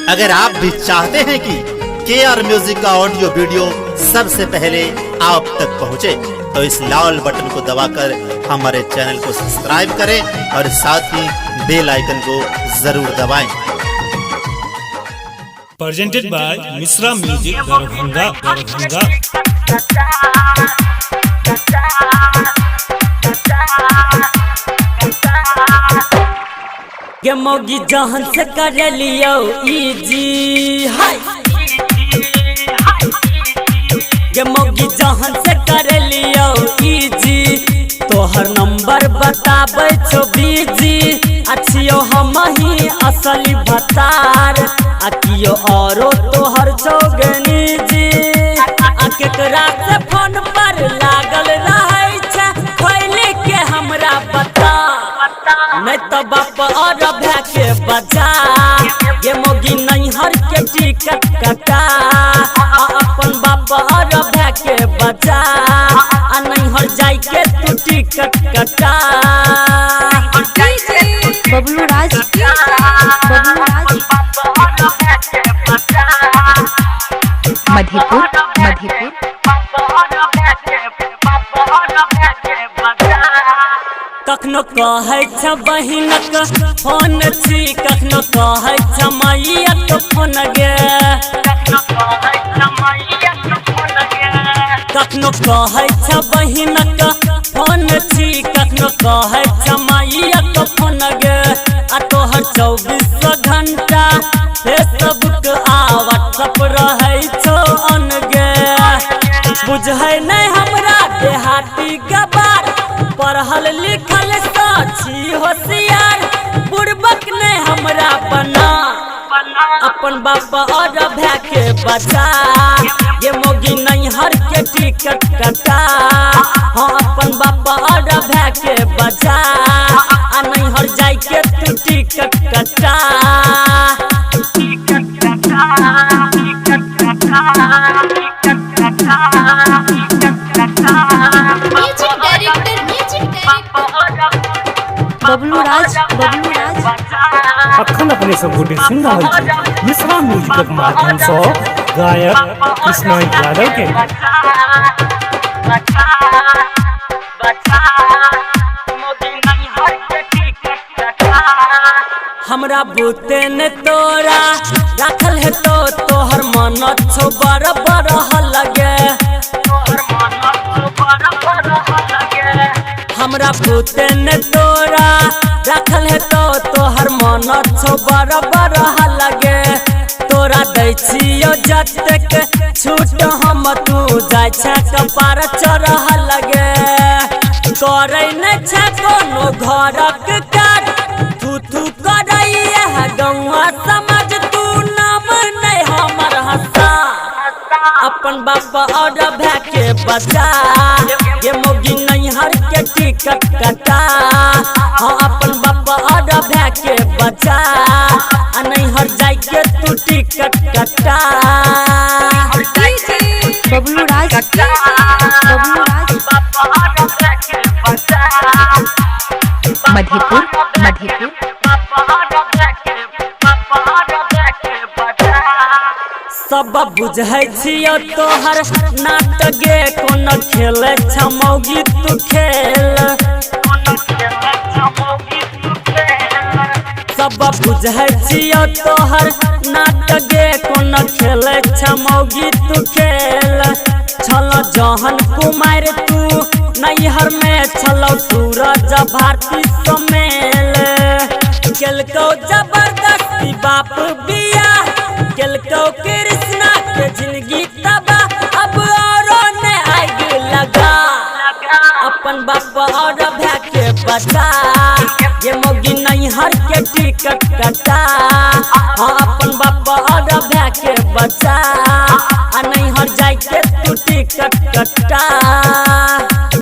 अगर आप भी चाहते हैं कि KR म्यूजिक का ऑडियो वीडियो सबसे पहले आप तक पहुंचे, तो इस लाल बटन को दबाकर हमारे चैनल को सब्सक्राइब करें और साथ ही बेल आइकन को जरूर दबाएं। Presented by Misra Music Darbhanga। के मोगी जहन से कर लियो इजी हाय, के मोगी जहन से कर लियो इजी, तोहर नंबर बताबै छो बीजी, अच्छियो हम ही असली भतार, आ कियो औरो तोहर चौगनी जी, आ केकरा से फोन पर लागल रहै छै खोले के हमरा बता, नहीं तो बाप और भै के बजा, ये मोगी नैहर के टिकट कटा, अपन बाप और भै के बजा, आ नैहर जाई के तू टिकट कटा। बबलू राज मधेपुर कखनो कहै छ बहिनक फोन छी, कखनो कहै छ मैयाक फोन गे, कखनो कहै छ बहिनक फोन छी, कखनो कहै छ मैयाक फोन गे, आ तोहर 24 घंटा फेसबुक आ व्हाट्सएप रहै छौ ऑन गे, बुझै नहीं हमरा देहाती गबार, पढ़ल लिखल छी होशियार, बुड़बक ने हमरा बना, अपन बाप और भै के बचा, ये मोगी नैहर के टिकट कटा, हाँ अपन बाप और भै के बचा, आ नैहर जाई के तू टिकट कटा। बबलू राज अखन अपने सब गोटे सुन रहा है मिश्रा म्यूजिक के माध्यम से गायक कृष्णा यादव के। हमरा बूते ने तोरा रखल है तो तोहर मन छो बड़ बड़ लगे, हमरा बूते ने तोरा रखल है तो तोहर मन छो बड़ बड़ लगे, तोरा दै छियो जतेक छूट हम तू जाय छै कपार चढ़ह लगे, करे नै छै कोनो घरक काज, थू करैया गौआ समझ तू नाम नहीं हमर हंसा, अपन बाप और भै के बचा, ये मोगी नैहर के टिकट कटा, हाँ अपन बाप और भै के बचा, आ नैहर जाई के तू टिकट कटा। बबलू राज मधेपुर सब बुझै छियो तोहर नाटक गे, कोन खेल छ मौगी तू खेल, सब बुझै छियो तोहर नाटक गे, कोन खेल छ मौगी तू खेल, छल जहन कुमार तू नैहर में छलौ सूरज भारती समेल, केलकौ जबरदस्ती बाप बिया, केलकौ कृष्णा के जिंदगी तबाह, अब औरो ने आग लगा, अपन बाप और भै के बचा, ये मोगी नैहर के टिकट कटा, हाँ अपन बाप और भै के बचा, आ नैहर जाई के तू टिकट कटा।